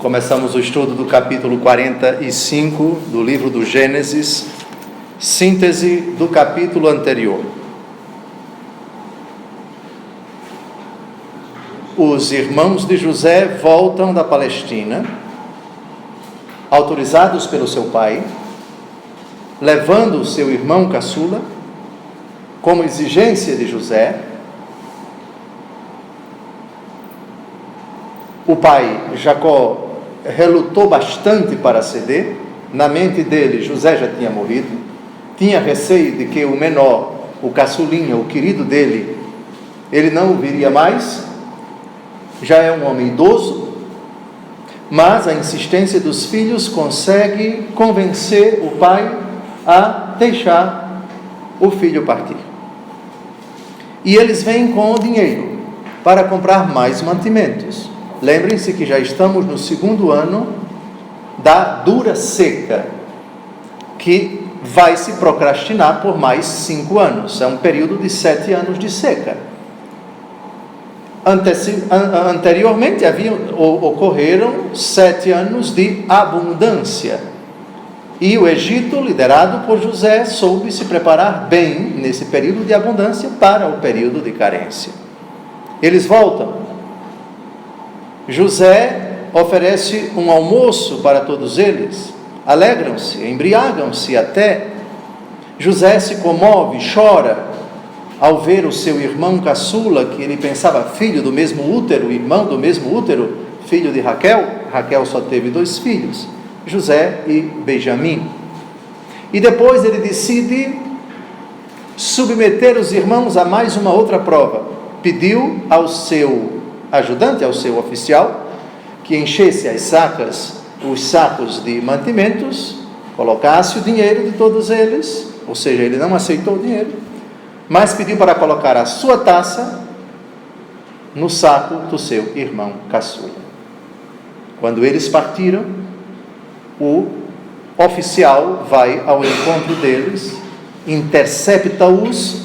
Começamos o estudo do capítulo 45 do livro do Gênesis, síntese do capítulo anterior. Os irmãos de José voltam da Palestina, autorizados pelo seu pai, levando o seu irmão caçula, como exigência de José. O pai, Jacó, relutou bastante para ceder. Na mente dele, José já tinha morrido, tinha receio de que o menor, o caçulinha, o querido dele, ele não o viria mais. Já é um homem idoso, mas a insistência dos filhos consegue convencer o pai a deixar o filho partir. E eles vêm com o dinheiro para comprar mais mantimentos. Lembrem-se que já estamos no segundo ano da dura seca, que vai se procrastinar por mais 5 anos. É um período de 7 anos de seca. Anteriormente ocorreram 7 anos de abundância. E o Egito, liderado por José, soube se preparar bem nesse período de abundância para o período de carência. Eles voltam. José oferece um almoço para todos eles, alegram-se, embriagam-se até. José se comove, chora, ao ver o seu irmão caçula, que ele pensava filho do mesmo útero, irmão do mesmo útero, filho de Raquel. Raquel só teve 2 filhos, José e Benjamim. E depois ele decide submeter os irmãos a mais uma outra prova. Pediu ao seu ajudante, ao seu oficial, que enchesse os sacos de mantimentos, colocasse o dinheiro de todos eles, ou seja, ele não aceitou o dinheiro, mas pediu para colocar a sua taça no saco do seu irmão caçula. Quando eles partiram, o oficial vai ao encontro deles, intercepta-os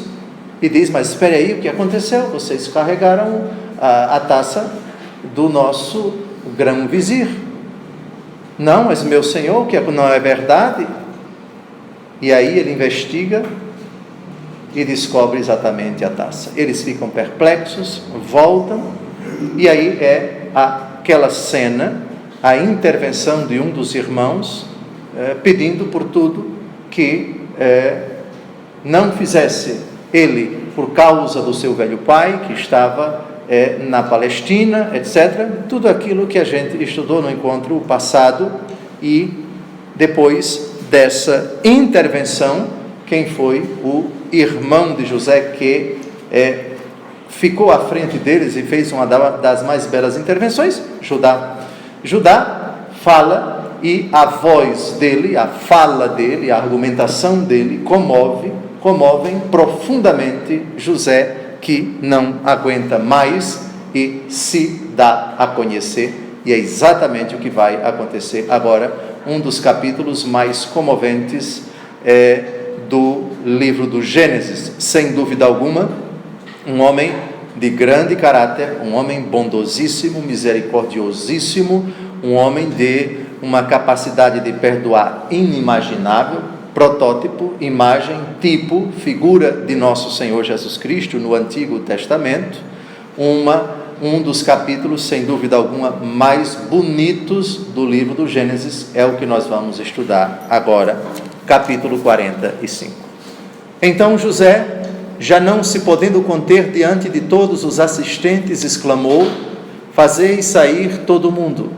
e diz: mas espere aí, o que aconteceu? Vocês carregaram a taça do nosso grão-vizir. Não, mas meu senhor, que não é verdade. E aí ele investiga e descobre exatamente a taça. Eles ficam perplexos, voltam, e aí é aquela cena, a intervenção de um dos irmãos, pedindo por tudo que não fizesse ele, por causa do seu velho pai, que estava na Palestina, etc. Tudo aquilo que a gente estudou no encontro passado. E depois dessa intervenção, quem foi o irmão de José que ficou à frente deles e fez uma das mais belas intervenções? Judá. Judá fala, e a voz dele, a fala dele, a argumentação dele comovem profundamente José, que não aguenta mais e se dá a conhecer. E é exatamente o que vai acontecer agora, um dos capítulos mais comoventes do livro do Gênesis. Sem dúvida alguma, um homem de grande caráter, um homem bondosíssimo, misericordiosíssimo, um homem de uma capacidade de perdoar inimaginável, protótipo, imagem, tipo, figura de nosso Senhor Jesus Cristo no Antigo Testamento. Um dos capítulos, sem dúvida alguma, mais bonitos do livro do Gênesis é o que nós vamos estudar agora, capítulo 45. Então José, já não se podendo conter diante de todos os assistentes, exclamou: fazei sair todo mundo.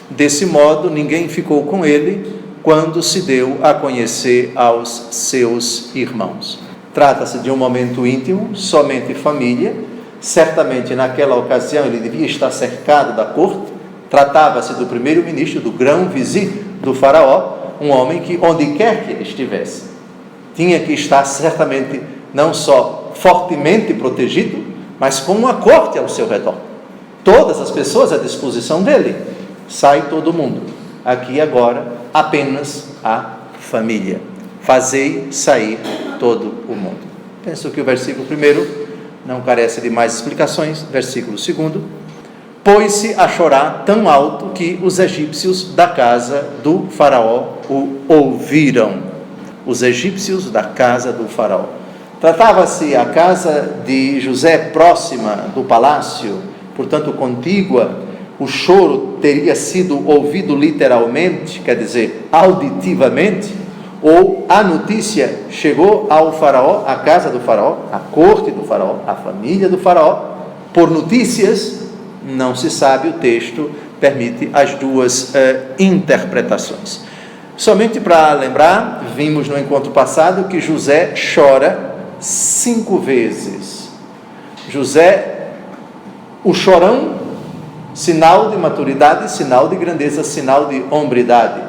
Desse modo, ninguém ficou com ele quando se deu a conhecer aos seus irmãos. Trata-se de um momento íntimo, somente família. Certamente naquela ocasião ele devia estar cercado da corte. Tratava-se do primeiro-ministro, do grão-vizir do faraó, um homem que, onde quer que ele estivesse, tinha que estar certamente não só fortemente protegido, mas com uma corte ao seu redor. Todas as pessoas à disposição dele. Sai todo mundo. Aqui agora apenas a família. Fazei sair todo o mundo. Penso que o versículo 1 não carece de mais explicações. Versículo 2: pôs-se a chorar tão alto que os egípcios da casa do faraó o ouviram. Os egípcios da casa do faraó. Tratava-se a casa de José próxima do palácio, portanto contígua. O choro teria sido ouvido literalmente, quer dizer, auditivamente, ou a notícia chegou ao faraó, à casa do faraó, à corte do faraó, à família do faraó, por notícias. Não se sabe, o texto permite as duas interpretações. Somente para lembrar, vimos no encontro passado que José chora 5 vezes. José, o chorão, sinal de maturidade, sinal de grandeza, sinal de hombridade.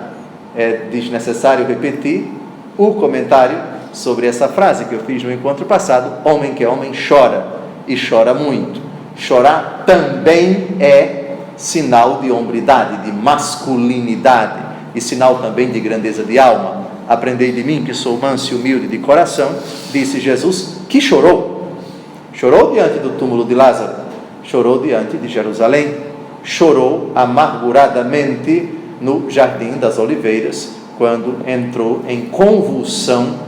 É desnecessário repetir o comentário sobre essa frase que eu fiz no encontro passado: homem que é homem chora, e chora muito. Chorar também é sinal de hombridade, de masculinidade, e sinal também de grandeza de alma. Aprendei de mim, que sou manso e humilde de coração, disse Jesus, que chorou. Chorou diante do túmulo de Lázaro, chorou diante de Jerusalém, chorou amarguradamente no Jardim das Oliveiras, quando entrou em convulsão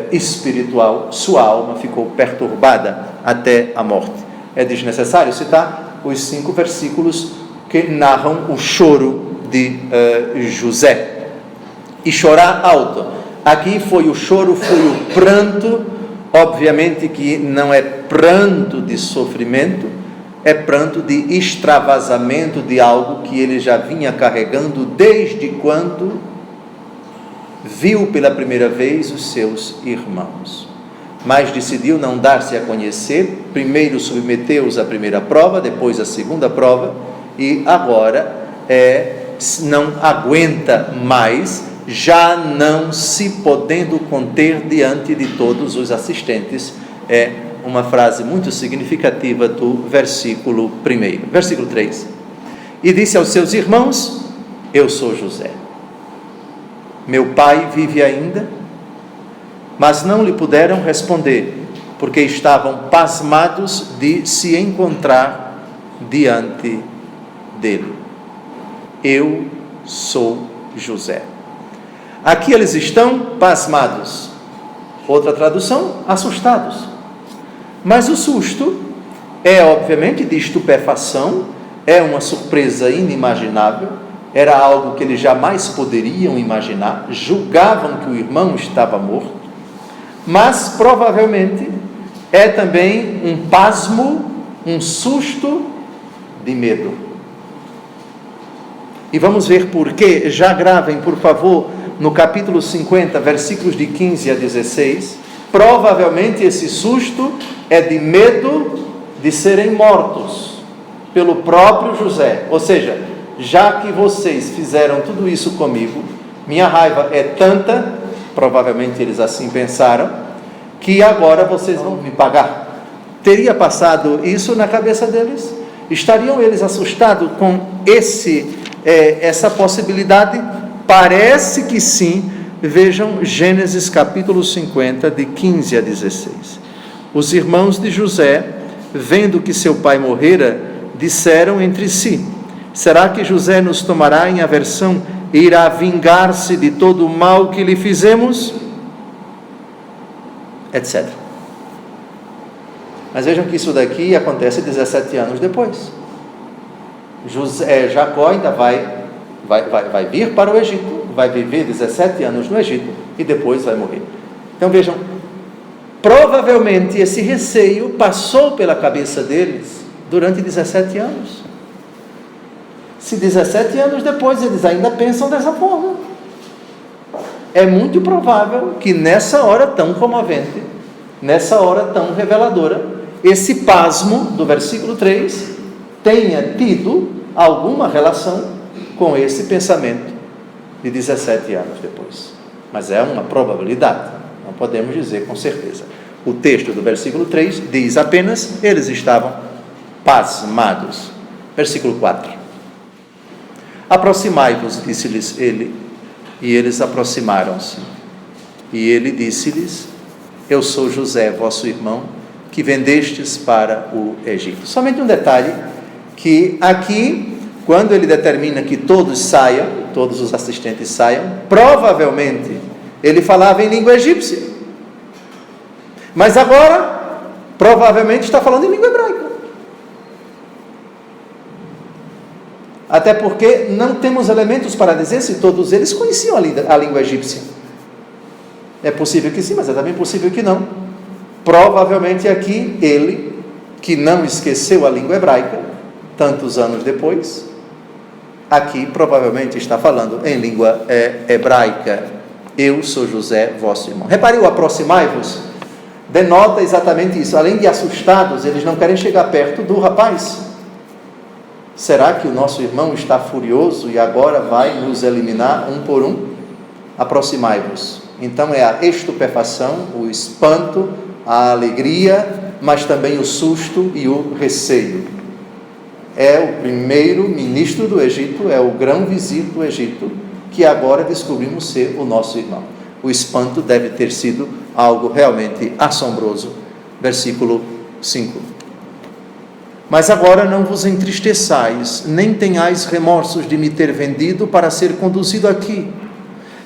espiritual, sua alma ficou perturbada até a morte. É desnecessário citar os 5 versículos que narram o choro de José. E chorar alto, aqui foi o choro, foi o pranto, obviamente que não é pranto de sofrimento, é pranto de extravasamento de algo que ele já vinha carregando desde quando viu pela primeira vez os seus irmãos. Mas decidiu não dar-se a conhecer, primeiro submeteu-os à primeira prova, depois à segunda prova, e agora não aguenta mais, já não se podendo conter diante de todos os assistentes. É uma frase muito significativa do versículo 1. Versículo 3. E disse aos seus irmãos: eu sou José. Meu pai vive ainda? Mas não lhe puderam responder, porque estavam pasmados de se encontrar diante dele. Eu sou José. Aqui eles estão pasmados. Outra tradução, assustados. Mas o susto é obviamente de estupefação, é uma surpresa inimaginável, era algo que eles jamais poderiam imaginar, julgavam que o irmão estava morto, mas provavelmente é também um pasmo, um susto de medo. E vamos ver por quê. Já gravem, por favor, no capítulo 50, versículos de 15 a 16, provavelmente esse susto é de medo de serem mortos pelo próprio José. Ou seja, já que vocês fizeram tudo isso comigo, minha raiva é tanta, provavelmente eles assim pensaram, que agora vocês vão me pagar. Teria passado isso na cabeça deles? Estariam eles assustados com essa possibilidade? Parece que sim. Vejam Gênesis capítulo 50, de 15 a 16. Os irmãos de José, vendo que seu pai morrera, disseram entre si: será que José nos tomará em aversão e irá vingar-se de todo o mal que lhe fizemos? Etc. Mas vejam que isso daqui acontece 17 anos depois. Jacó ainda vai vir para o Egito, vai viver 17 anos no Egito e depois vai morrer. Então vejam, provavelmente esse receio passou pela cabeça deles durante 17 anos. Se 17 anos depois eles ainda pensam dessa forma, é muito provável que nessa hora tão comovente, nessa hora tão reveladora, esse pasmo do versículo 3 tenha tido alguma relação com esse pensamento de 17 anos depois. Mas é uma probabilidade, não podemos dizer com certeza. O texto do versículo 3 diz apenas: eles estavam pasmados. Versículo 4. Aproximai-vos, disse-lhes ele, e eles aproximaram-se. E ele disse-lhes: eu sou José, vosso irmão, que vendestes para o Egito. Somente um detalhe que aqui, quando ele determina que todos saiam, todos os assistentes saiam, provavelmente ele falava em língua egípcia. Mas agora, provavelmente está falando em língua hebraica. Até porque não temos elementos para dizer se todos eles conheciam a língua egípcia. É possível que sim, mas é também possível que não. Provavelmente aqui ele, que não esqueceu a língua hebraica, tantos anos depois, aqui provavelmente está falando em língua hebraica. Eu sou José, vosso irmão. Repare, o aproximai-vos denota exatamente isso. Além de assustados, eles não querem chegar perto do rapaz. Será que o nosso irmão está furioso e agora vai nos eliminar um por um? Aproximai-vos. Então é a estupefação, o espanto, a alegria, mas também o susto e o receio. É o primeiro ministro do Egito, é o grão-vizir do Egito, que agora descobrimos ser o nosso irmão. O espanto deve ter sido algo realmente assombroso. Versículo 5. Mas agora não vos entristeçais, nem tenhais remorsos de me ter vendido para ser conduzido aqui.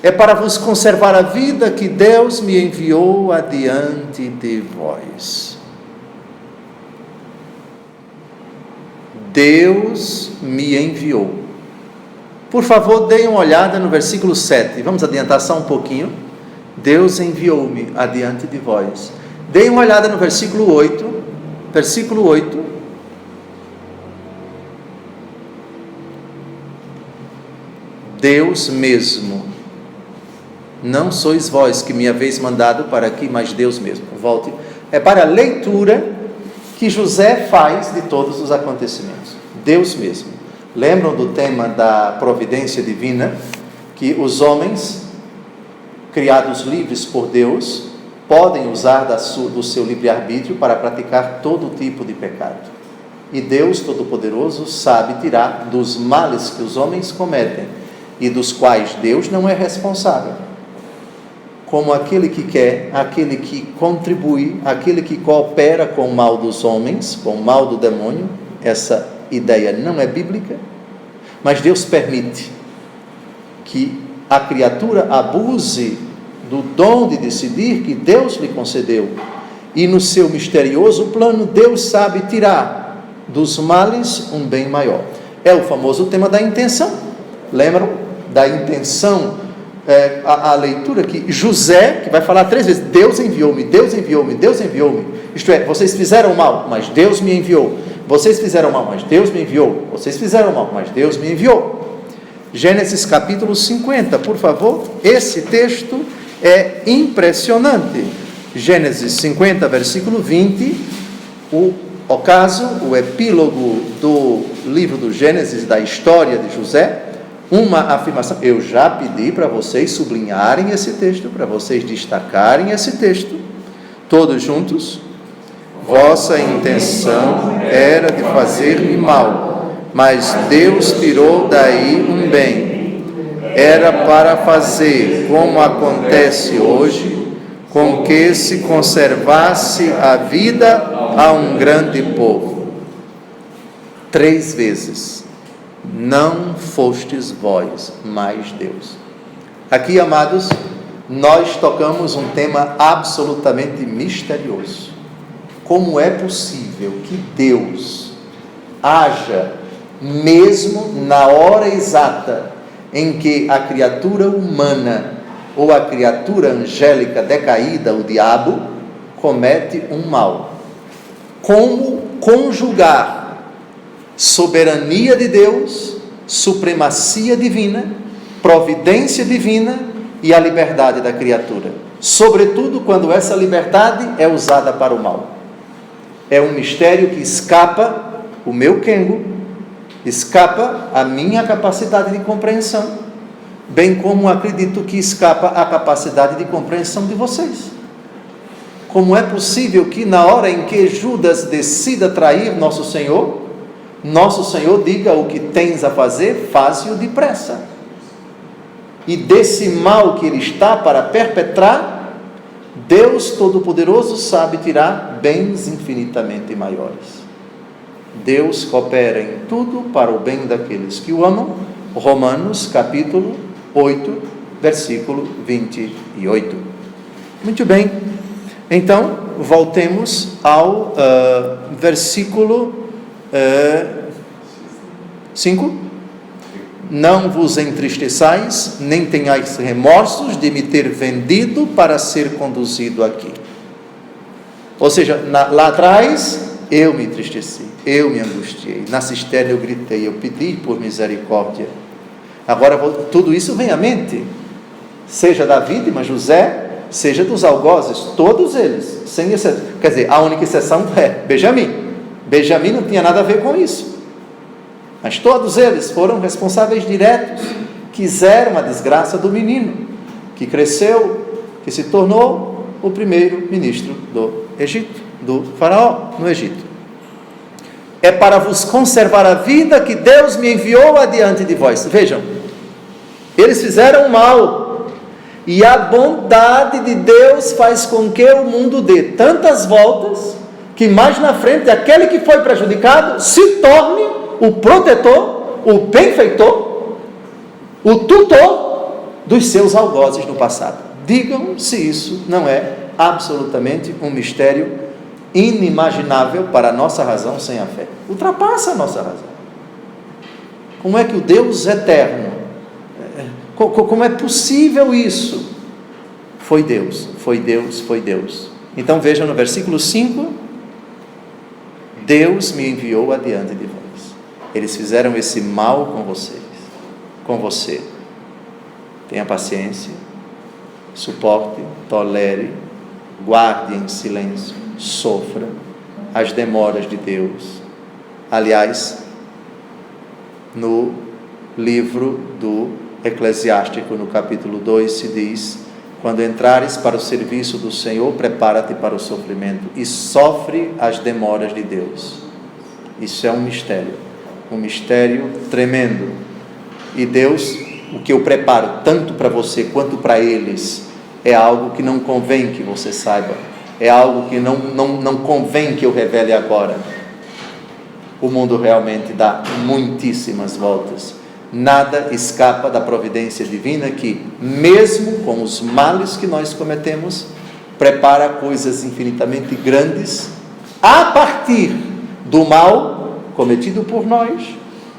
É para vos conservar a vida que Deus me enviou adiante de vós. Deus me enviou. Por favor, deem uma olhada no versículo 7. Vamos adiantar só um pouquinho. Deus enviou-me adiante de vós. Deem uma olhada no versículo 8. Versículo 8. Deus mesmo. Não sois vós que me haveis mandado para aqui, mas Deus mesmo. Volte. É para a leitura que José faz de todos os acontecimentos. Deus mesmo. Lembram do tema da providência divina? Que os homens, criados livres por Deus, podem usar do seu livre-arbítrio para praticar todo tipo de pecado. E Deus Todo-Poderoso sabe tirar dos males que os homens cometem e dos quais Deus não é responsável, como aquele que quer, aquele que contribui, aquele que coopera com o mal dos homens, com o mal do demônio. Essa ideia não é bíblica, mas Deus permite que a criatura abuse do dom de decidir que Deus lhe concedeu, e no seu misterioso plano Deus sabe tirar dos males um bem maior. É o famoso tema da intenção. Lembram da intenção? A leitura que José, que vai falar 3 vezes: Deus enviou-me, Deus enviou-me, Deus enviou-me. Isto é, vocês fizeram mal, mas Deus me enviou. Vocês fizeram mal, mas Deus me enviou. Vocês fizeram mal, mas Deus me enviou. Gênesis capítulo 50, por favor. Esse texto é impressionante. Gênesis 50, versículo 20. O epílogo do livro do Gênesis, da história de José. Uma afirmação. Eu já pedi para vocês sublinharem esse texto, para vocês destacarem esse texto, todos juntos. Vossa intenção era de fazer-me mal, mas Deus tirou daí um bem. Era para fazer, como acontece hoje, com que se conservasse a vida a um grande povo. 3 vezes. Não fostes vós, mas Deus. Aqui, amados, nós tocamos um tema absolutamente misterioso. Como é possível que Deus haja mesmo na hora exata em que a criatura humana ou a criatura angélica decaída, o diabo, comete um mal? Como conjugar soberania de Deus, supremacia divina, providência divina e a liberdade da criatura, sobretudo quando essa liberdade é usada para o mal? É um mistério que escapa o meu quengo, escapa a minha capacidade de compreensão, bem como acredito que escapa a capacidade de compreensão de vocês. Como é possível que na hora em que Judas decida trair nosso Senhor diga: o que tens a fazer, faze-o depressa. E desse mal que ele está para perpetrar, Deus Todo-Poderoso sabe tirar bens infinitamente maiores. Deus coopera em tudo para o bem daqueles que o amam. Romanos capítulo 8, versículo 28. Muito bem, então voltemos ao versículo 5. Não vos entristeçais, nem tenhais remorsos de me ter vendido para ser conduzido aqui. Ou seja, lá atrás eu me entristeci, eu me angustiei, na cisterna eu gritei, eu pedi por misericórdia. Agora tudo isso vem à mente, seja da vítima José, seja dos algozes, todos eles, sem exceção. Quer dizer, a única exceção é Benjamim. Benjamim não tinha nada a ver com isso, mas todos eles foram responsáveis diretos, quiseram a desgraça do menino, que cresceu, que se tornou o primeiro ministro do Egito, do faraó no Egito. É para vos conservar a vida que Deus me enviou adiante de vós. Vejam, eles fizeram mal, e a bondade de Deus faz com que o mundo dê tantas voltas, que mais na frente aquele que foi prejudicado se torne o protetor, o benfeitor, o tutor dos seus algozes no passado. Digam se isso não é absolutamente um mistério inimaginável para a nossa razão sem a fé. Ultrapassa a nossa razão. Como é que o Deus eterno, como é possível isso? Foi Deus, foi Deus, foi Deus. Então vejam no versículo 5, Deus me enviou adiante de vós. Eles fizeram esse mal com vocês, com você. Tenha paciência, suporte, tolere, guarde em silêncio, sofra as demoras de Deus. Aliás, no livro do Eclesiástico, no capítulo 2, se diz: quando entrares para o serviço do Senhor, prepara-te para o sofrimento e sofre as demoras de Deus. Isso é um mistério tremendo. E Deus, o que eu preparo tanto para você quanto para eles, é algo que não convém que você saiba, é algo que não convém que eu revele agora. O mundo realmente dá muitíssimas voltas. Nada escapa da providência divina que, mesmo com os males que nós cometemos, prepara coisas infinitamente grandes a partir do mal cometido por nós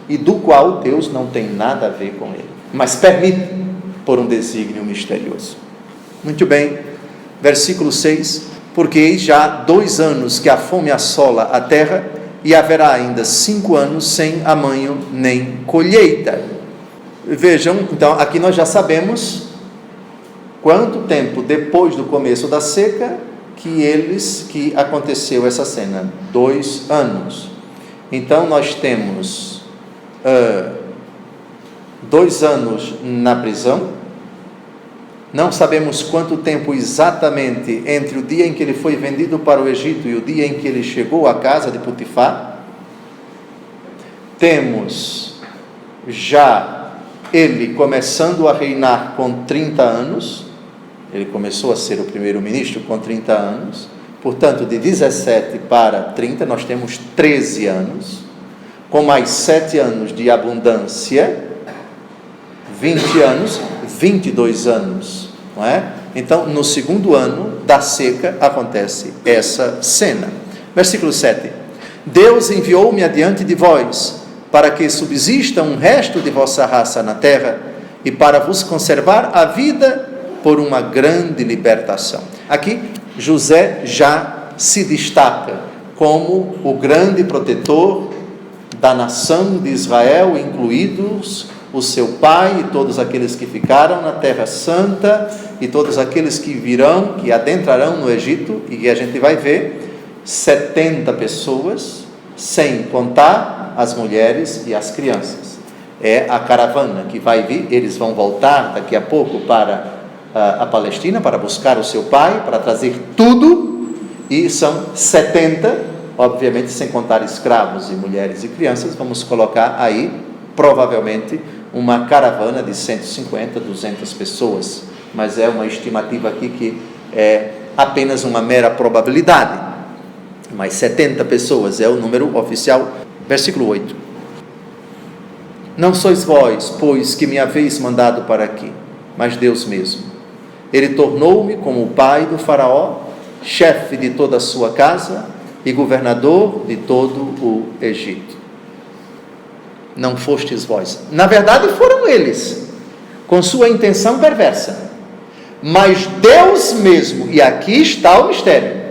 e do qual Deus não tem nada a ver com ele, mas permite por um desígnio misterioso. Muito bem, versículo 6: porque eis já 2 anos que a fome assola a terra, e haverá ainda 5 anos sem amanho nem colheita. Vejam, então aqui nós já sabemos quanto tempo depois do começo da seca que aconteceu essa cena. 2 anos. Então nós temos 2 anos na prisão. Não sabemos quanto tempo exatamente entre o dia em que ele foi vendido para o Egito e o dia em que ele chegou à casa de Potifar. Temos já ele começando a reinar com 30 anos. Ele começou a ser o primeiro-ministro com 30 anos. Portanto, de 17 para 30, nós temos 13 anos. Com mais 7 anos de abundância, 20 anos, 22 anos, não é? Então, no segundo ano da seca, acontece essa cena. Versículo 7: Deus enviou-me adiante de vós, para que subsista um resto de vossa raça na terra, e para vos conservar a vida por uma grande libertação. Aqui, José já se destaca como o grande protetor da nação de Israel, incluídos o seu pai e todos aqueles que ficaram na Terra Santa e todos aqueles que virão, que adentrarão no Egito, e que a gente vai ver 70 pessoas, sem contar as mulheres e as crianças. É a caravana que vai vir. Eles vão voltar daqui a pouco para a Palestina para buscar o seu pai, para trazer tudo, e são 70, obviamente sem contar escravos e mulheres e crianças. Vamos colocar aí provavelmente uma caravana de 150, 200 pessoas, mas é uma estimativa aqui que é apenas uma mera probabilidade, mas 70 pessoas é o número oficial Versículo 8. Não sois vós, pois, que me haveis mandado para aqui, mas Deus mesmo. Ele tornou-me como o pai do faraó, chefe de toda a sua casa e governador de todo o Egito. Não fostes vós. Na verdade foram eles, com sua intenção perversa. Mas Deus mesmo, e aqui está o mistério.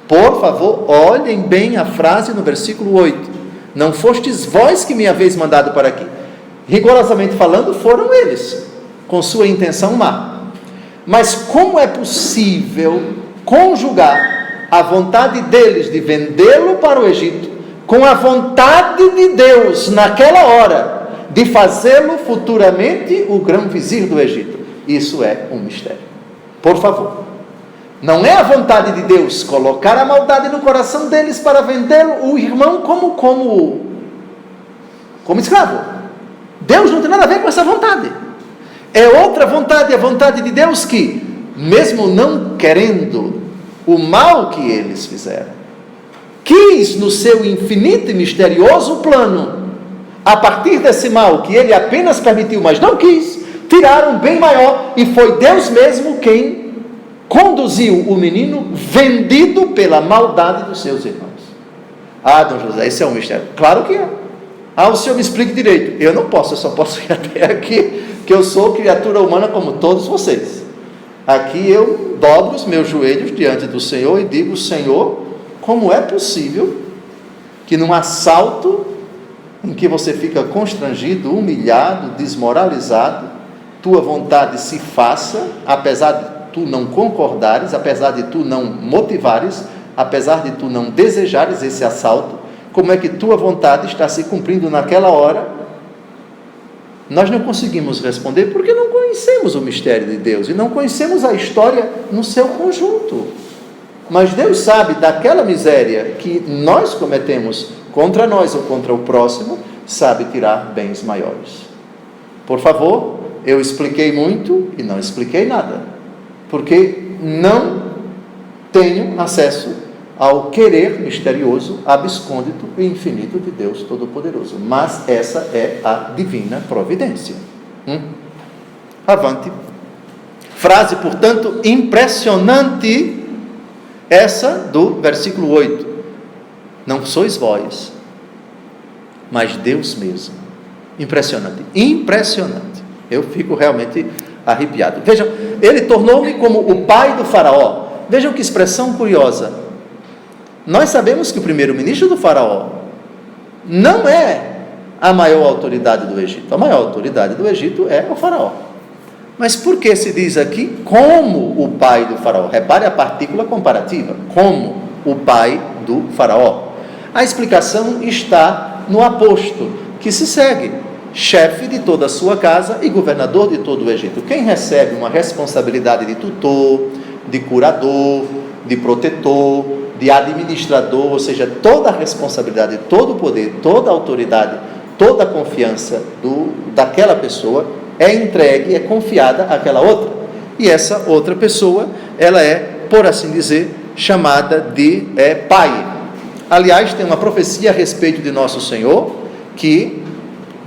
Por favor, olhem bem a frase no versículo 8. Não fostes vós que me haveis mandado para aqui. Rigorosamente falando, foram eles, com sua intenção má. Mas como é possível conjugar a vontade deles de vendê-lo para o Egito com a vontade de Deus naquela hora de fazê-lo futuramente o grão-vizir do Egito? Isso é um mistério. Por favor, não é a vontade de Deus colocar a maldade no coração deles para vendê-lo, o irmão, como escravo. Deus não tem nada a ver com essa vontade. É outra vontade, a vontade de Deus que, mesmo não querendo o mal que eles fizeram, quis no seu infinito e misterioso plano, a partir desse mal que ele apenas permitiu, mas não quis, tirar um bem maior, e foi Deus mesmo quem conduziu o menino vendido pela maldade dos seus irmãos. Ah, Dom José, esse é um mistério. Claro que é. Ah, o senhor me explique direito. Eu não posso, eu só posso ir até aqui, que eu sou criatura humana como todos vocês. Aqui eu dobro os meus joelhos diante do Senhor e digo: Senhor, como é possível que num assalto em que você fica constrangido, humilhado, desmoralizado, tua vontade se faça, apesar de tu não concordares, apesar de tu não motivares, apesar de tu não desejares esse assalto, como é que tua vontade está se cumprindo naquela hora? Nós não conseguimos responder porque não conhecemos o mistério de Deus e não conhecemos a história no seu conjunto. Mas Deus sabe daquela miséria que nós cometemos contra nós ou contra o próximo, sabe tirar bens maiores. Por favor, eu expliquei muito e não expliquei nada, porque não tenho acesso ao querer misterioso, abscôndito e infinito de Deus Todo-Poderoso. Mas essa é a divina providência. Avante. Frase, portanto, impressionante, essa do versículo 8. Não sois vós, mas Deus mesmo. Impressionante, impressionante. Eu fico realmente arrepiado. Vejam, ele tornou-me como o pai do faraó. Vejam que expressão curiosa. Nós sabemos que o primeiro-ministro do faraó não é a maior autoridade do Egito. A maior autoridade do Egito é o faraó. Mas por que se diz aqui como o pai do faraó? Repare a partícula comparativa. Como o pai do faraó. A explicação está no aposto que se segue. Chefe de toda a sua casa e governador de todo o Egito. Quem recebe uma responsabilidade de tutor, de curador, de protetor, de administrador, ou seja, toda a responsabilidade, todo o poder, toda a autoridade, toda a confiança daquela pessoa é entregue, é confiada àquela outra. E essa outra pessoa, ela é, por assim dizer, chamada de pai. Aliás, tem uma profecia a respeito de nosso Senhor que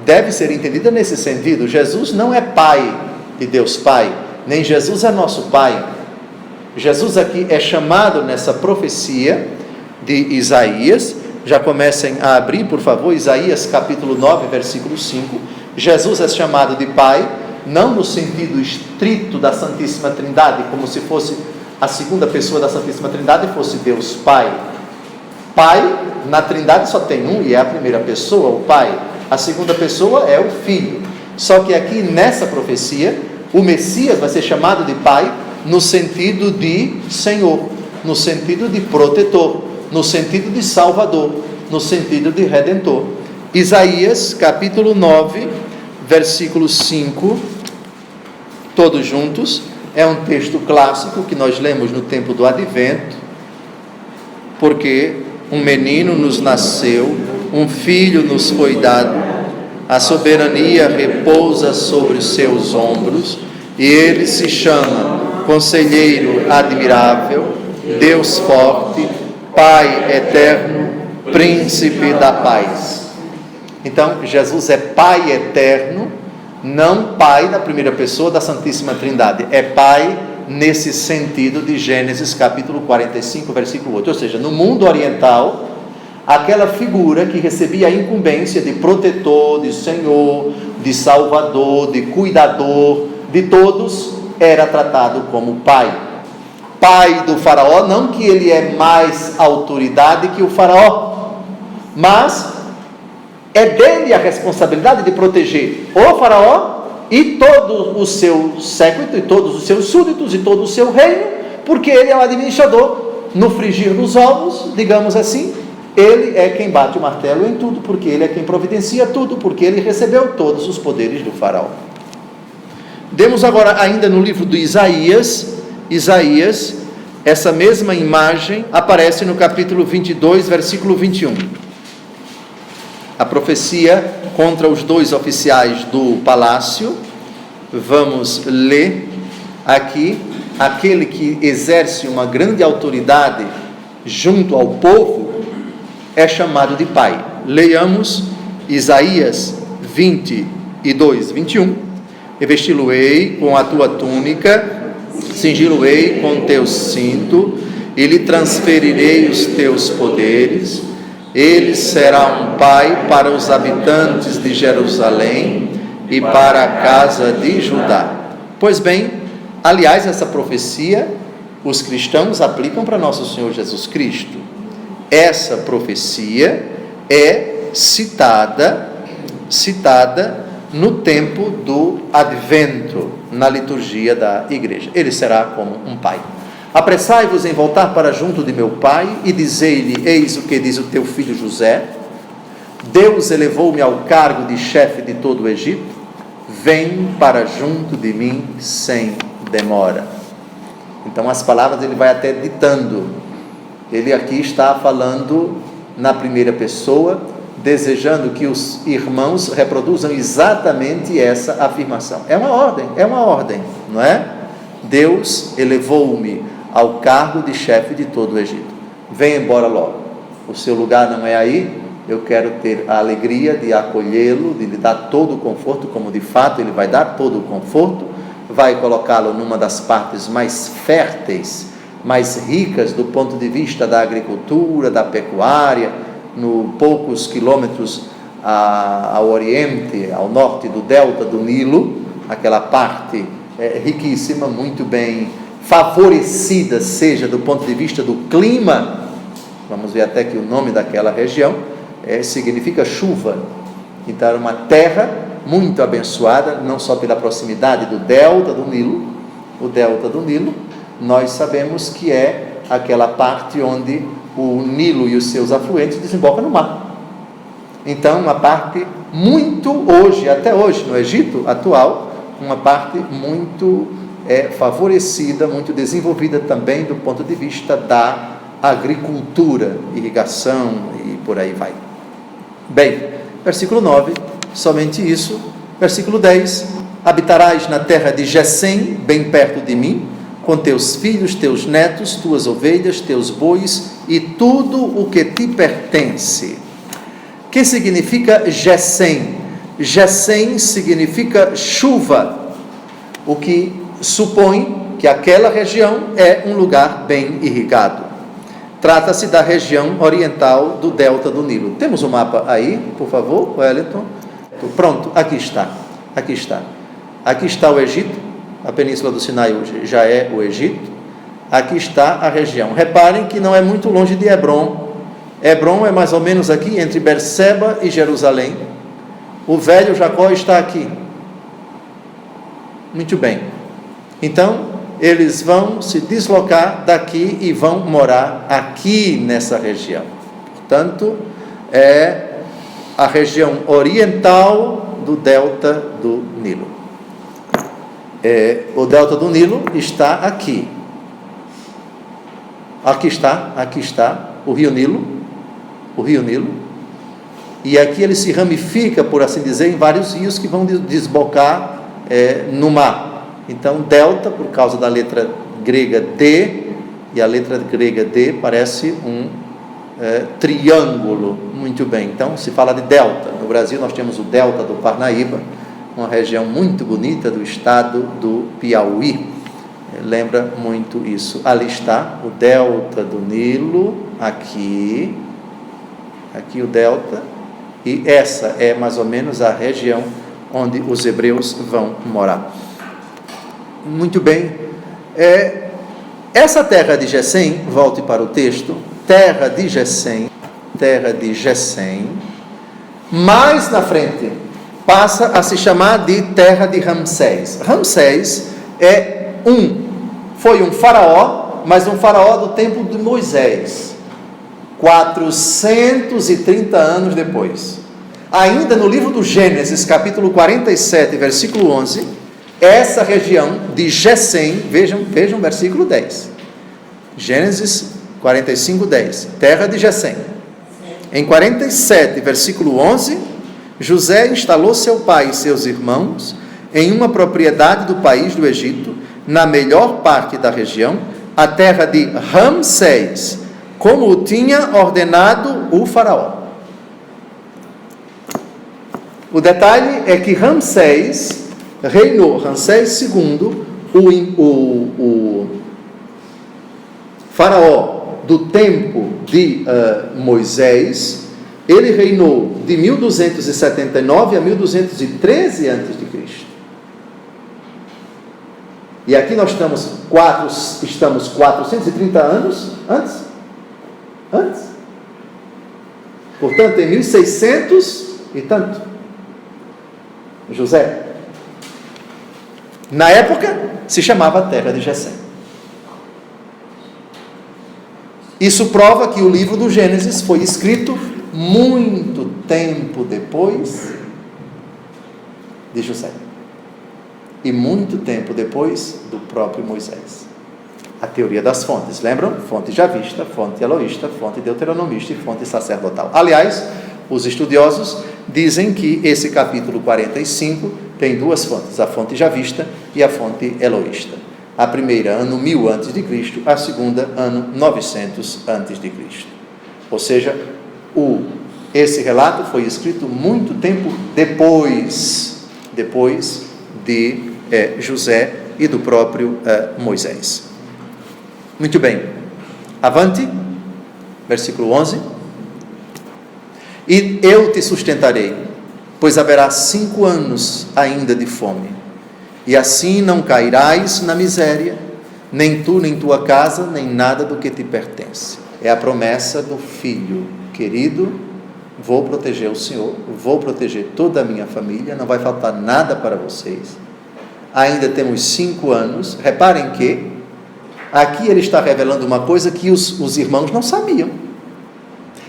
deve ser entendida nesse sentido. Jesus não é pai de Deus Pai, nem Jesus é nosso pai. Jesus aqui é chamado nessa profecia de Isaías. Já comecem a abrir, por favor, Isaías capítulo 9, versículo 5. Jesus é chamado de pai, não no sentido estrito da Santíssima Trindade, como se fosse a segunda pessoa da Santíssima Trindade e fosse Deus Pai. Pai, na Trindade só tem um e é a primeira pessoa, o Pai. A segunda pessoa é o Filho. Só que aqui nessa profecia, o Messias vai ser chamado de Pai no sentido de Senhor, no sentido de protetor, no sentido de Salvador, no sentido de Redentor. Isaías capítulo 9, versículo 5, todos juntos. É um texto clássico que nós lemos no tempo do Advento, porque um menino nos nasceu, um filho nos foi dado, a soberania repousa sobre os seus ombros, e ele se chama Conselheiro Admirável, Deus Forte, Pai Eterno, príncipe da paz. Então, Jesus é Pai eterno, não Pai da primeira pessoa da Santíssima Trindade, é Pai nesse sentido de Gênesis capítulo 45, versículo 8, ou seja, no mundo oriental, aquela figura que recebia a incumbência de protetor, de senhor, de salvador, de cuidador de todos, era tratado como pai. Pai do faraó, não que ele é mais autoridade que o faraó, mas é dele a responsabilidade de proteger o faraó e todo o seu séquito, e todos os seus súditos, e todo o seu reino, porque ele é o administrador. No frigir dos ovos, digamos assim, ele é quem bate o martelo em tudo, porque ele é quem providencia tudo, porque ele recebeu todos os poderes do faraó. Demos agora ainda no livro de Isaías, essa mesma imagem aparece no capítulo 22, versículo 21. A profecia contra os dois oficiais do palácio. Vamos ler aqui: aquele que exerce uma grande autoridade junto ao povo é chamado de pai. Leiamos Isaías 22, 21. Revesti-lo-ei com a tua túnica, cingi-lo-ei com teu cinto, e lhe transferirei os teus poderes. Ele será um pai para os habitantes de Jerusalém e para a casa de Judá. Pois bem, aliás, essa profecia os cristãos aplicam para nosso Senhor Jesus Cristo. Essa profecia é citada no tempo do Advento, na liturgia da igreja. Ele será como um pai. Apressai-vos em voltar para junto de meu pai, e dizei-lhe: eis o que diz o teu filho José, Deus elevou-me ao cargo de chefe de todo o Egito, vem para junto de mim sem demora. Então as palavras ele vai até ditando, ele aqui está falando na primeira pessoa, desejando que os irmãos reproduzam exatamente essa afirmação. É uma ordem, não é? Deus elevou-me ao cargo de chefe de todo o Egito. Venha embora logo, o seu lugar não é aí, eu quero ter a alegria de acolhê-lo, de lhe dar todo o conforto, como de fato ele vai dar todo o conforto, vai colocá-lo numa das partes mais férteis, mais ricas do ponto de vista da agricultura, da pecuária, no poucos quilômetros ao oriente, ao norte do delta do Nilo, aquela parte riquíssima, muito bem favorecida, seja do ponto de vista do clima. Vamos ver até que o nome daquela região significa chuva. Então era uma terra muito abençoada, não só pela proximidade do delta do Nilo. O delta do Nilo, nós sabemos que é aquela parte onde o Nilo e os seus afluentes desembocam no mar. Então uma parte muito até hoje no Egito atual, uma parte muito favorecida, muito desenvolvida também do ponto de vista da agricultura, irrigação e por aí vai. Bem, versículo 9, somente isso. Versículo 10: habitarás na terra de Gesem, bem perto de mim, com teus filhos, teus netos, tuas ovelhas, teus bois e tudo o que te pertence. O que significa Gesem? Gesem significa chuva, o que supõe que aquela região é um lugar bem irrigado. Trata-se da região oriental do delta do Nilo. Temos um mapa aí, por favor, Wellington? Pronto, aqui está. Aqui está o Egito, a península do Sinai hoje já é o Egito. Aqui está a região. Reparem que não é muito longe de Hebrom. Hebrom é mais ou menos aqui entre Berseba e Jerusalém. O velho Jacó está aqui. Muito bem. Então, eles vão se deslocar daqui e vão morar aqui nessa região. Portanto, é a região oriental do delta do Nilo. O delta do Nilo está aqui. Aqui está o Rio Nilo. E aqui ele se ramifica, por assim dizer, em vários rios que vão desbocar no mar. Então, delta, por causa da letra grega D, e a letra grega D parece triângulo. Muito bem, então se fala de delta. No Brasil nós temos o delta do Parnaíba, uma região muito bonita do estado do Piauí. Lembra muito isso. Ali está o delta do Nilo, aqui o delta, e essa é mais ou menos a região onde os hebreus vão morar. Muito bem. Essa terra de Gesem, volte para o texto, terra de Gesem, mais na frente passa a se chamar de terra de Ramsés. Ramsés foi um faraó, mas um faraó do tempo de Moisés, 430 anos depois. Ainda no livro do Gênesis, capítulo 47, versículo 11, essa região de Gesem, vejam o versículo 10, Gênesis 45, 10, terra de Gesem. Em 47, versículo 11, José instalou seu pai e seus irmãos em uma propriedade do país do Egito, na melhor parte da região, a terra de Ramsés, como o tinha ordenado o faraó. O detalhe é que Ramsés reinou, Ramsés II, o faraó do tempo de Moisés, ele reinou de 1279 a 1213 a.C. E aqui nós estamos 430 anos antes. Portanto, em 1600 e tanto, José. Na época, se chamava terra de Gesem. Isso prova que o livro do Gênesis foi escrito muito tempo depois de José. E muito tempo depois do próprio Moisés. A teoria das fontes, lembram? Fonte javista, fonte eloísta, fonte deuteronomista e fonte sacerdotal. Aliás, os estudiosos dizem que esse capítulo 45 tem duas fontes, a fonte javista e a fonte eloísta. A primeira, ano 1000 a.C., a segunda, ano 900 a.C. Ou seja, esse relato foi escrito muito tempo depois de José e do próprio Moisés. Muito bem, avante, versículo 11. E eu te sustentarei, pois haverá 5 anos ainda de fome, e assim não cairás na miséria, nem tu, nem tua casa, nem nada do que te pertence. É a promessa do filho querido: vou proteger o Senhor, vou proteger toda a minha família, não vai faltar nada para vocês. Ainda temos 5 anos. Reparem que aqui ele está revelando uma coisa que os irmãos não sabiam.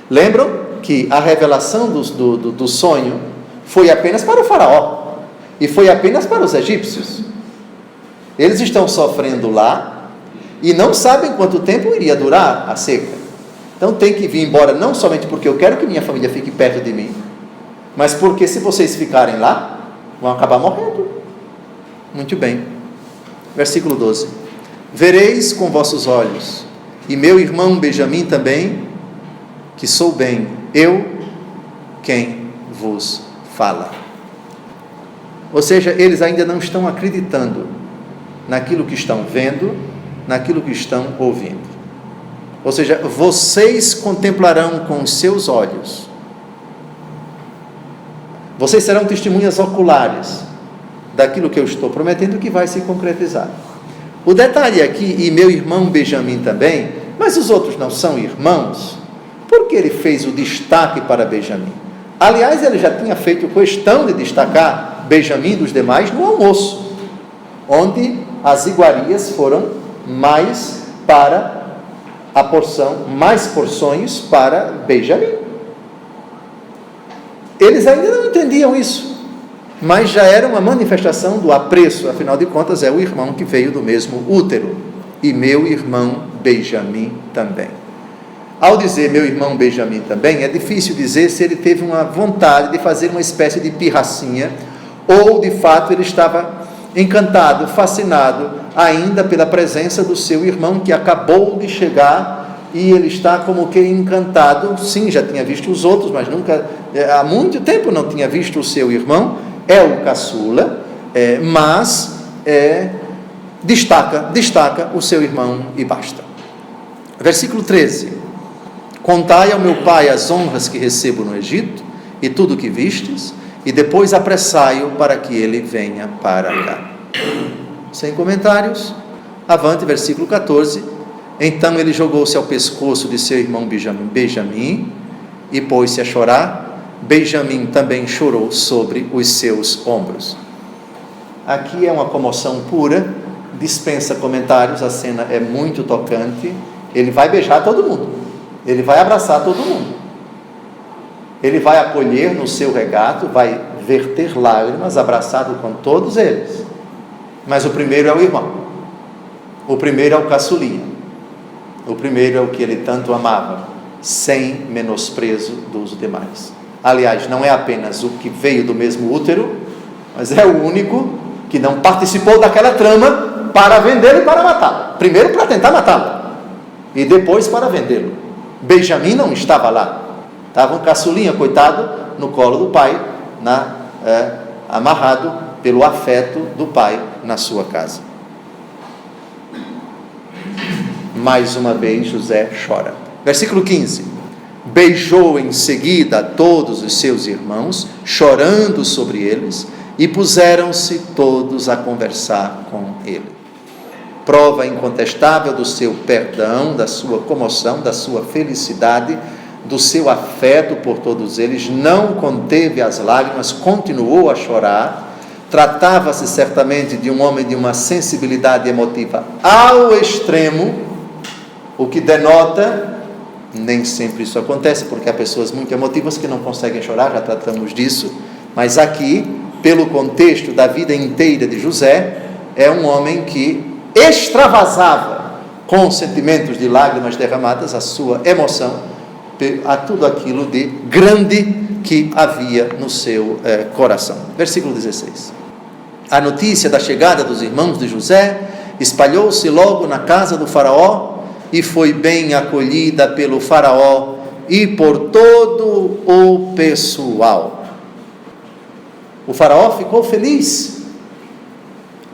Lembram que a revelação do sonho foi apenas para o faraó e foi apenas para os egípcios. Eles estão sofrendo lá e não sabem quanto tempo iria durar a seca. Então tem que vir embora, não somente porque eu quero que minha família fique perto de mim, mas porque se vocês ficarem lá, vão acabar morrendo. Muito bem, versículo 12: vereis com vossos olhos, e meu irmão Benjamim também, que sou bem eu quem vos fala. Ou seja, eles ainda não estão acreditando naquilo que estão vendo, naquilo que estão ouvindo. Ou seja, vocês contemplarão com os seus olhos, vocês serão testemunhas oculares daquilo que eu estou prometendo que vai se concretizar. O detalhe aqui, e meu irmão Benjamim também, mas os outros não são irmãos? Por que ele fez o destaque para Benjamim? Aliás, ele já tinha feito questão de destacar Benjamim dos demais no almoço, onde as iguarias foram mais para a porção, mais porções para Benjamim. Eles ainda não entendiam isso, mas já era uma manifestação do apreço, afinal de contas é o irmão que veio do mesmo útero, e meu irmão Benjamim também. Ao dizer meu irmão Benjamim também, é difícil dizer se ele teve uma vontade de fazer uma espécie de pirracinha, ou de fato ele estava encantado, fascinado ainda pela presença do seu irmão que acabou de chegar e ele está como que encantado. Sim, já tinha visto os outros, mas nunca, há muito tempo não tinha visto o seu irmão. É o caçula, mas destaca o seu irmão e basta. Versículo 13: contai ao meu pai as honras que recebo no Egito, e tudo o que vistes, e depois apressai-o para que ele venha para cá. Sem comentários, avante, versículo 14. Então ele jogou-se ao pescoço de seu irmão Benjamim, e pôs-se a chorar. Benjamim também chorou sobre os seus ombros. Aqui é uma comoção pura, dispensa comentários, a cena é muito tocante. Ele vai beijar todo mundo, ele vai abraçar todo mundo, ele vai acolher no seu regato, vai verter lágrimas, abraçado com todos eles. Mas o primeiro é o irmão, o primeiro é o caçulinha, o primeiro é o que ele tanto amava, sem menosprezo dos demais. Aliás, não é apenas o que veio do mesmo útero, mas é o único que não participou daquela trama para vendê-lo e para matá-lo. Primeiro para tentar matá-lo, e depois para vendê-lo. Benjamim não estava lá, estava um caçulinha, coitado, no colo do pai, amarrado pelo afeto do pai na sua casa. Mais uma vez José chora. Versículo 15: beijou em seguida a todos os seus irmãos, chorando sobre eles, e puseram-se todos a conversar com ele. Prova incontestável do seu perdão, da sua comoção, da sua felicidade, do seu afeto por todos eles. Não conteve as lágrimas, continuou a chorar. Tratava-se certamente de um homem de uma sensibilidade emotiva ao extremo, o que denota, nem sempre isso acontece, porque há pessoas muito emotivas que não conseguem chorar, já tratamos disso, mas aqui, pelo contexto da vida inteira de José, é um homem que extravasava com sentimentos de lágrimas derramadas a sua emoção a tudo aquilo de grande que havia no seu coração. Versículo 16: a notícia da chegada dos irmãos de José espalhou-se logo na casa do faraó, e foi bem acolhida pelo faraó e por todo o pessoal. O faraó ficou feliz.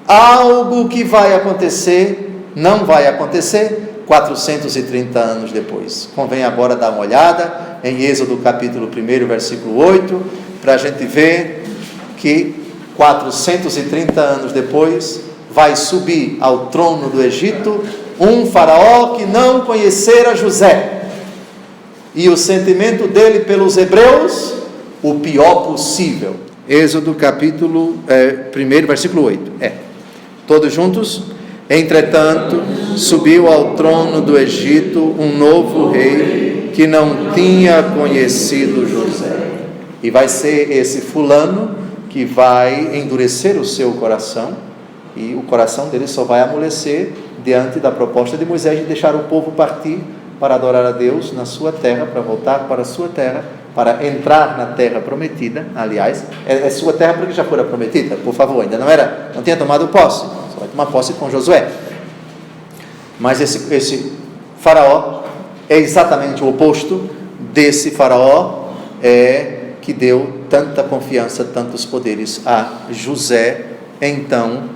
Algo que vai acontecer, não vai acontecer 430 anos depois. Convém agora dar uma olhada em Êxodo capítulo 1, versículo 8, para a gente ver que 430 anos depois vai subir ao trono do Egito um faraó que não conhecera José, e o sentimento dele pelos hebreus, o pior possível. Êxodo capítulo 1, versículo 8. Todos juntos? Entretanto, subiu ao trono do Egito um novo rei que não tinha conhecido José. E vai ser esse fulano que vai endurecer o seu coração, e o coração dele só vai amolecer diante da proposta de Moisés de deixar o povo partir para adorar a Deus na sua terra, para voltar para a sua terra, para entrar na terra prometida. Aliás, é sua terra porque já fora prometida, por favor, ainda não tinha tomado posse, só vai tomar posse com Josué. Mas esse faraó é exatamente o oposto desse faraó que deu tanta confiança, tantos poderes a José. Então,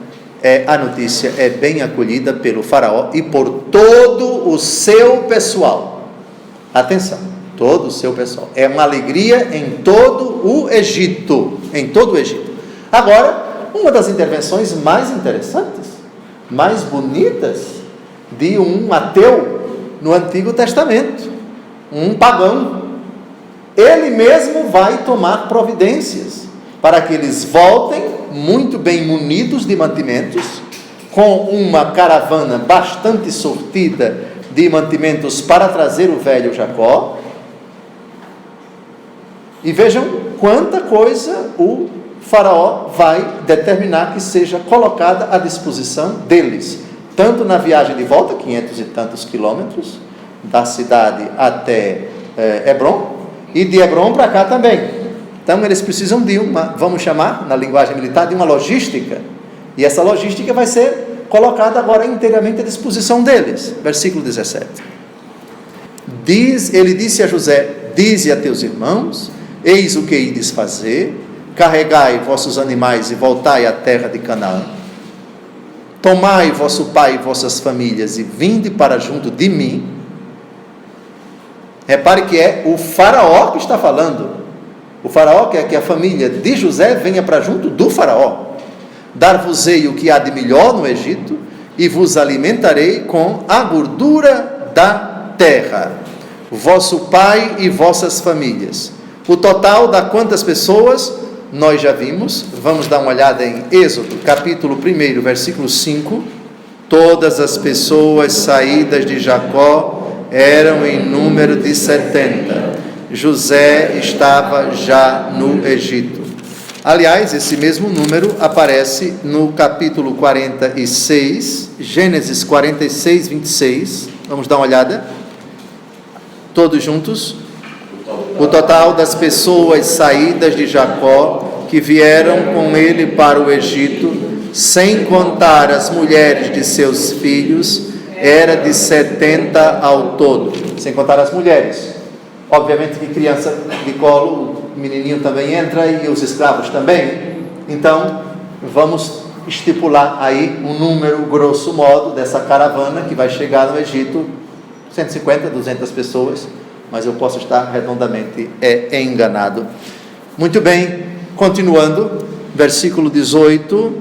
a notícia é bem acolhida pelo faraó e por todo o seu pessoal. Atenção, todo o seu pessoal. É uma alegria em todo o Egito. Em todo o Egito. Agora, uma das intervenções mais interessantes, mais bonitas de um ateu no Antigo Testamento, um pagão. Ele mesmo vai tomar providências para que eles voltem muito bem munidos de mantimentos, com uma caravana bastante sortida de mantimentos para trazer o velho Jacó. E vejam quanta coisa o faraó vai determinar que seja colocada à disposição deles, tanto na viagem de volta, 500 e tantos quilômetros, da cidade até Hebrom, e de Hebrom para cá também. Então eles precisam de vamos chamar, na linguagem militar, de uma logística, e essa logística vai ser colocada agora inteiramente à disposição deles. Versículo 17: Ele disse a José: dize a teus irmãos, eis o que ides fazer, carregai vossos animais e voltai à terra de Canaã, tomai vosso pai e vossas famílias e vinde para junto de mim. Repare que é o faraó que está falando. O faraó quer que a família de José venha para junto do faraó. Dar-vos-ei o que há de melhor no Egito, e vos alimentarei com a gordura da terra, vosso pai e vossas famílias. O total dá quantas pessoas? Nós já vimos. Vamos dar uma olhada em Êxodo, capítulo 1, versículo 5. Todas as pessoas saídas de Jacó eram em número de 70. José estava já no Egito. Aliás, esse mesmo número aparece no capítulo 46, Gênesis 46, 26. Vamos dar uma olhada. Todos juntos. O total das pessoas saídas de Jacó, que vieram com ele para o Egito, sem contar as mulheres de seus filhos, era de 70 ao todo. Sem contar as mulheres. Obviamente que criança de colo, o menininho também entra e os escravos também. Então, vamos estipular aí um número, grosso modo, dessa caravana que vai chegar no Egito, 150, 200 pessoas, mas eu posso estar redondamente enganado. Muito bem, continuando, versículo 18,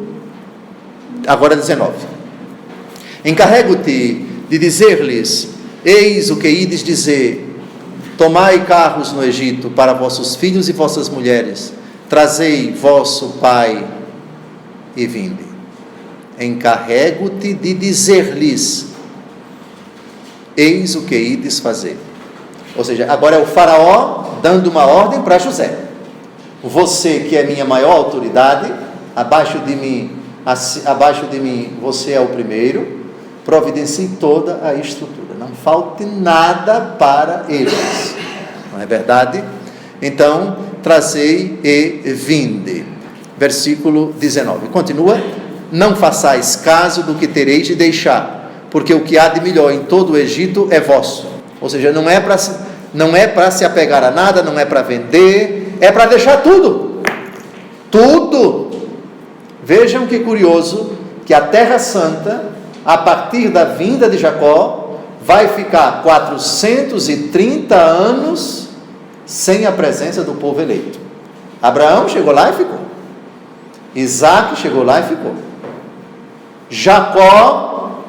agora 19. Encarrego-te de dizer-lhes: eis o que ides dizer, tomai carros no Egito para vossos filhos e vossas mulheres, trazei vosso pai e vinde. Encarrego-te de dizer-lhes: eis o que ides fazer. Ou seja, agora é o faraó dando uma ordem para José: você que é minha maior autoridade, abaixo de mim você é o primeiro, providencie toda a estrutura, não falte nada para eles, não é verdade? Então, trazei e vinde. Versículo 19, continua: não façais caso do que tereis de deixar, porque o que há de melhor em todo o Egito é vosso. Ou seja, não é para se apegar a nada, não é para vender, é para deixar tudo. Tudo. Vejam que curioso, que a Terra Santa, a partir da vinda de Jacó, vai ficar 430 anos sem a presença do povo eleito. Abraão chegou lá e ficou. Isaac chegou lá e ficou. Jacó,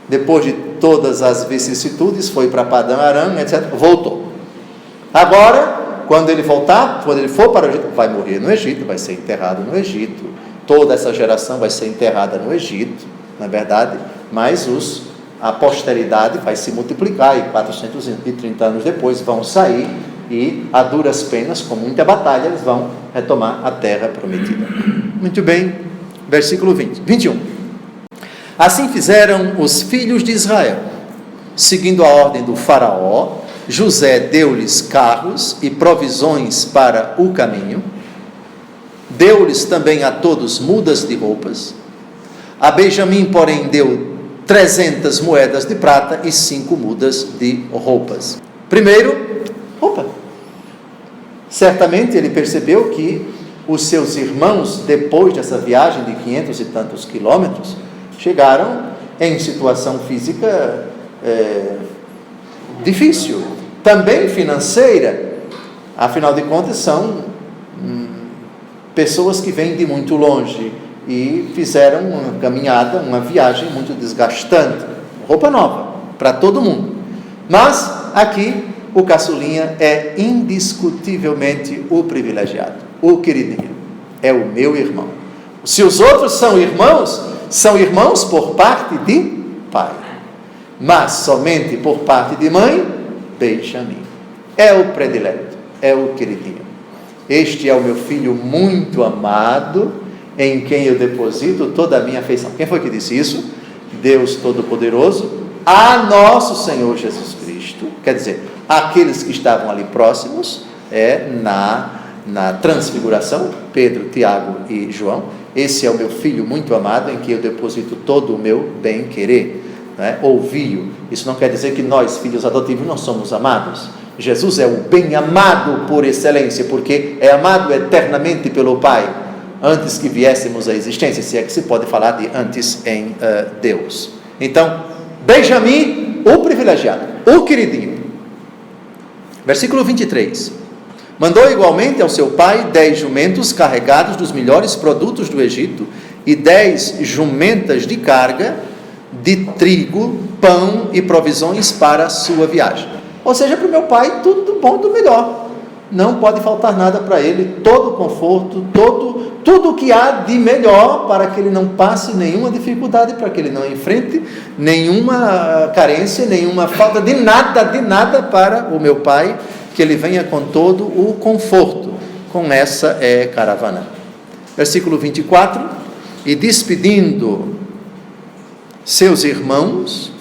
depois de todas as vicissitudes, foi para Padã Arã, etc., voltou. Agora, quando ele for para o Egito, vai morrer no Egito, vai ser enterrado no Egito. Toda essa geração vai ser enterrada no Egito, na verdade, mas a posteridade vai se multiplicar, e 430 anos depois vão sair, e a duras penas, com muita batalha, eles vão retomar a terra prometida. Muito bem, versículo 21. Assim fizeram os filhos de Israel, seguindo a ordem do faraó. José deu-lhes carros e provisões para o caminho, deu-lhes também a todos mudas de roupas. A Benjamim, porém, deu 300 moedas de prata e 5 mudas de roupas. Primeiro, roupa. Certamente ele percebeu que os seus irmãos, depois dessa viagem de 500 e tantos quilômetros, chegaram em situação física difícil, também financeira. Afinal de contas, são pessoas que vêm de muito longe e fizeram uma caminhada, uma viagem muito desgastante. Roupa nova para todo mundo. Mas aqui o caçulinha é indiscutivelmente o privilegiado, o queridinho. É o meu irmão. Se os outros são irmãos por parte de pai, mas somente por parte de mãe, Benjamim. É o predileto, é o queridinho. Este é o meu filho muito amado, em quem eu deposito toda a minha afeição. Quem foi que disse isso? Deus Todo-Poderoso, a nosso Senhor Jesus Cristo. Quer dizer, aqueles que estavam ali próximos, na transfiguração, Pedro, Tiago e João. Esse é o meu filho muito amado, em que eu deposito todo o meu bem-querer. né? Ouvi-o. Isso não quer dizer que nós, filhos adotivos, não somos amados. Jesus é o bem-amado por excelência, porque é amado eternamente pelo Pai, antes que viéssemos à existência, se é que se pode falar de antes em Deus. Então, Benjamim, o privilegiado, o queridinho. Versículo 23. Mandou igualmente ao seu pai 10 jumentos carregados dos melhores produtos do Egito e 10 jumentas de carga de trigo, pão e provisões para a sua viagem. Ou seja, para o meu pai, tudo do bom, do melhor. Não pode faltar nada para ele, todo o conforto, tudo o que há de melhor para que ele não passe nenhuma dificuldade, para que ele não enfrente nenhuma carência, nenhuma falta de nada para o meu pai, que ele venha com todo o conforto. Com essa caravana. Versículo 24. E despedindo seus irmãos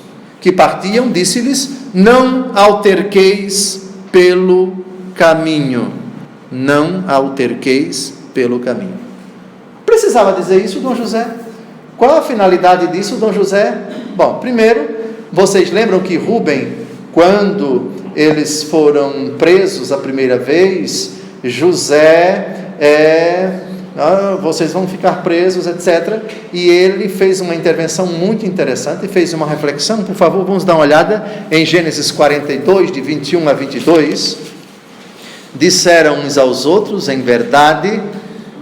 que partiam, disse-lhes: não alterqueis pelo caminho. Não alterqueis pelo caminho. Precisava dizer isso, Dom José? Qual a finalidade disso, Dom José? Bom, primeiro, vocês lembram que Rúben, quando eles foram presos a primeira vez, José vocês vão ficar presos, etc. E ele fez uma intervenção muito interessante, fez uma reflexão. Por favor, vamos dar uma olhada em Gênesis 42, de 21 a 22. Disseram uns aos outros: em verdade,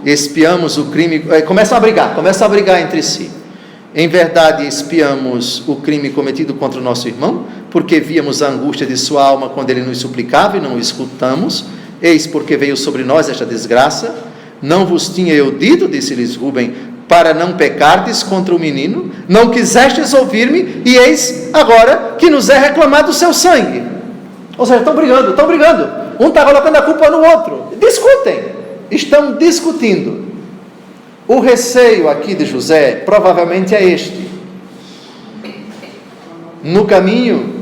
espiamos o crime... Começam a brigar entre si. Em verdade, espiamos o crime cometido contra o nosso irmão, porque víamos a angústia de sua alma quando ele nos suplicava e não o escutamos. Eis porque veio sobre nós esta desgraça. Não vos tinha eu dito, disse-lhes Rúben, para não pecardes contra o menino? Não quisestes ouvir-me, e eis agora que nos é reclamado o seu sangue. Ou seja, estão brigando. Um está colocando a culpa no outro. Estão discutindo. O receio aqui de José provavelmente é este. No caminho,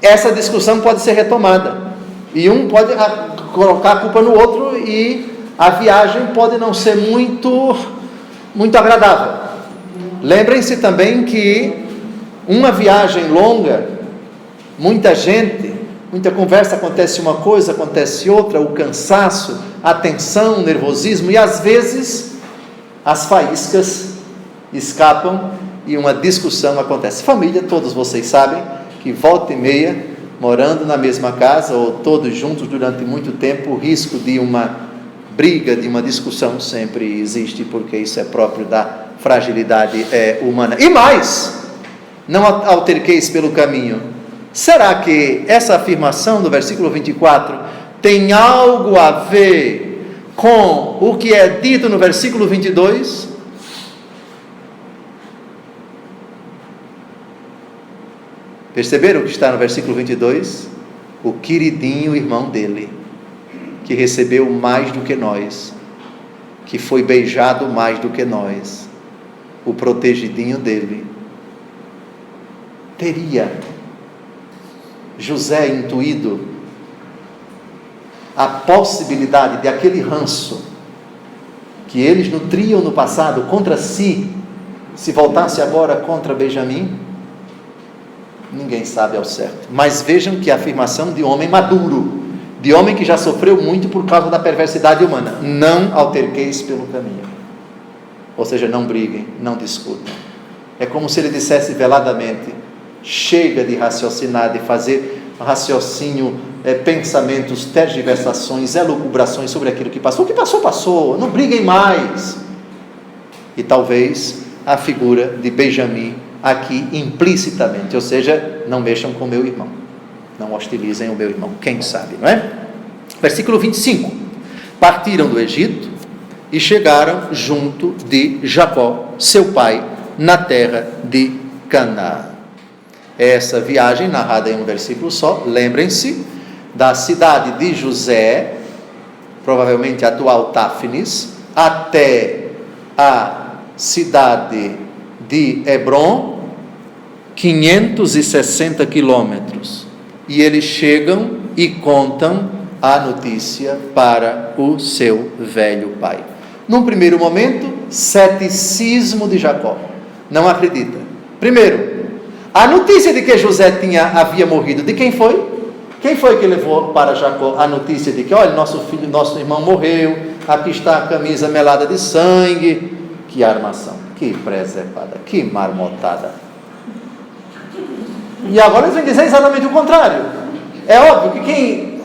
essa discussão pode ser retomada. E um pode colocar a culpa no outro e a viagem pode não ser muito agradável. Lembrem-se também que uma viagem longa, muita gente, muita conversa, acontece uma coisa, acontece outra, o cansaço, a tensão, o nervosismo, e às vezes as faíscas escapam e uma discussão acontece. Família, todos vocês sabem que volta e meia, morando na mesma casa ou todos juntos durante muito tempo, o risco de uma briga, de uma discussão sempre existe, porque isso é próprio da fragilidade humana. E mais, não alterqueis pelo caminho. Será que essa afirmação do versículo 24 tem algo a ver com o que é dito no versículo 22? Perceberam o que está no versículo 22? O queridinho irmão dele, que recebeu mais do que nós, que foi beijado mais do que nós, o protegidinho dele. Teria José intuído a possibilidade de aquele ranço que eles nutriam no passado contra si, se voltasse agora contra Benjamim? Ninguém sabe ao certo. Mas vejam que a afirmação de homem maduro, de homem que já sofreu muito por causa da perversidade humana: não alterqueis pelo caminho. Ou seja, não briguem, não discutam. É como se ele dissesse veladamente: chega de raciocinar, de fazer raciocínio, pensamentos, tergiversações, elucubrações sobre aquilo que passou. O que passou, passou, não briguem mais. E talvez a figura de Benjamim aqui implicitamente, ou seja, não mexam com o meu irmão, não hostilizem o meu irmão, quem sabe, não é? Versículo 25. Partiram do Egito e chegaram junto de Jacó, seu pai, na terra de Canaã. Essa viagem, narrada em um versículo só, lembrem-se da cidade de José, provavelmente atual Táfnis, até a cidade de Hebron, 560 quilômetros. E eles chegam e contam a notícia para o seu velho pai. Num primeiro momento, ceticismo de Jacó. Não acredita. Primeiro, A notícia de que José havia morrido, de quem foi? Quem foi que levou para Jacó a notícia de que, olha, nosso irmão morreu, aqui está a camisa melada de sangue? Que armação, que preservada, que marmotada. E agora eles vêm dizer exatamente o contrário. É óbvio que quem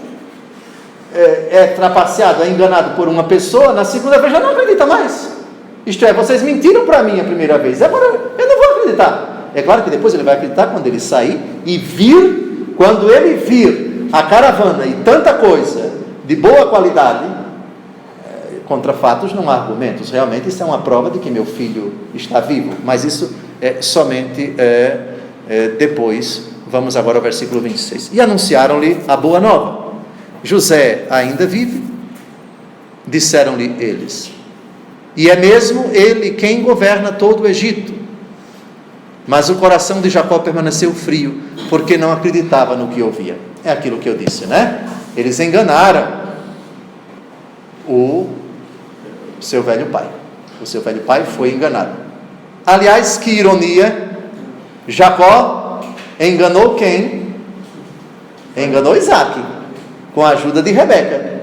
é trapaceado, é enganado por uma pessoa, na segunda vez já não acredita mais. Isto é, vocês mentiram para mim a primeira vez, agora eu não vou acreditar. É claro que depois ele vai acreditar quando ele sair e vir, quando ele vir a caravana e tanta coisa de boa qualidade. Contra fatos não há argumentos. Realmente isso é uma prova de que meu filho está vivo, mas isso é somente depois. Vamos agora ao versículo 26. E anunciaram-lhe a boa nova: José ainda vive. Disseram-lhe eles, e é mesmo ele quem governa todo o Egito. Mas o coração de Jacó permaneceu frio, porque não acreditava no que ouvia. É aquilo que eu disse, né? Eles enganaram o seu velho pai. O seu velho pai foi enganado. Aliás, que ironia, Jacó enganou quem? Enganou Isaac, com a ajuda de Rebeca,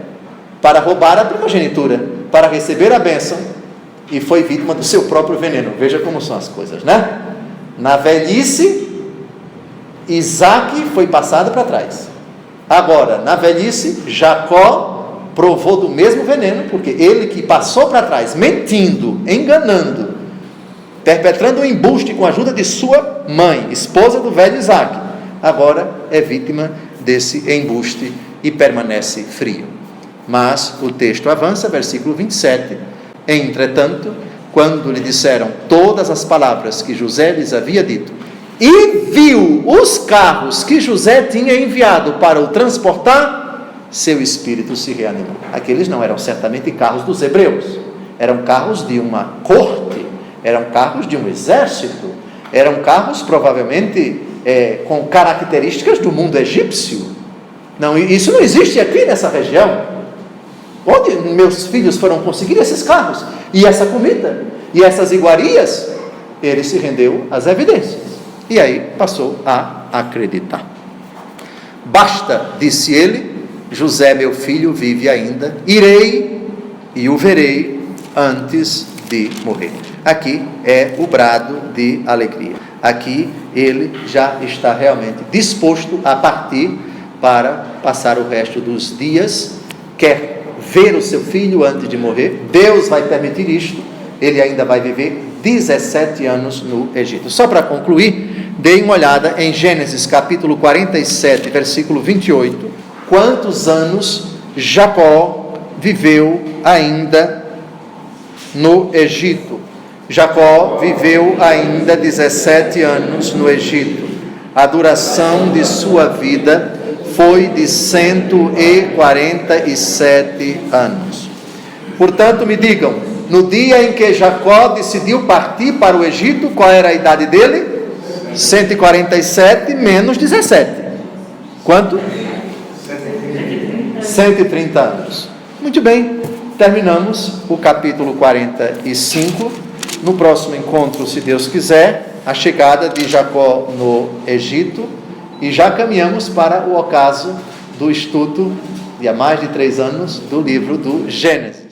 para roubar a primogenitura, para receber a bênção, e foi vítima do seu próprio veneno. Veja como são as coisas, né? Na velhice, Isaac foi passado para trás. Agora, na velhice, Jacó provou do mesmo veneno, porque ele que passou para trás, mentindo, enganando, perpetrando um embuste com a ajuda de sua mãe, esposa do velho Isaac, agora é vítima desse embuste e permanece frio. Mas o texto avança, versículo 27, entretanto, quando lhe disseram todas as palavras que José lhes havia dito, e viu os carros que José tinha enviado para o transportar, seu espírito se reanimou. Aqueles não eram certamente carros dos hebreus, eram carros de uma corte, eram carros de um exército, eram carros provavelmente com características do mundo egípcio. Não, isso não existe aqui nessa região. Onde meus filhos foram conseguir esses carros, e essa comida, e essas iguarias? Ele se rendeu às evidências, e aí passou a acreditar. Basta, disse ele, José meu filho vive ainda, irei e o verei antes de morrer. Aqui é o brado de alegria. Aqui ele já está realmente disposto a partir para passar o resto dos dias, quer ver o seu filho antes de morrer. Deus vai permitir isto. Ele ainda vai viver 17 anos no Egito. Só para concluir, dê uma olhada em Gênesis capítulo 47, versículo 28. Quantos anos Jacó viveu ainda no Egito? Jacó viveu ainda 17 anos no Egito. A duração de sua vida foi de 147 anos. Portanto, me digam, no dia em que Jacó decidiu partir para o Egito, qual era a idade dele? 147 menos 17. Quanto? 130 anos. Muito bem, terminamos o capítulo 45. No próximo encontro, se Deus quiser, a chegada de Jacó no Egito. E já caminhamos para o ocaso do estudo de há mais de 3 anos do livro do Gênesis.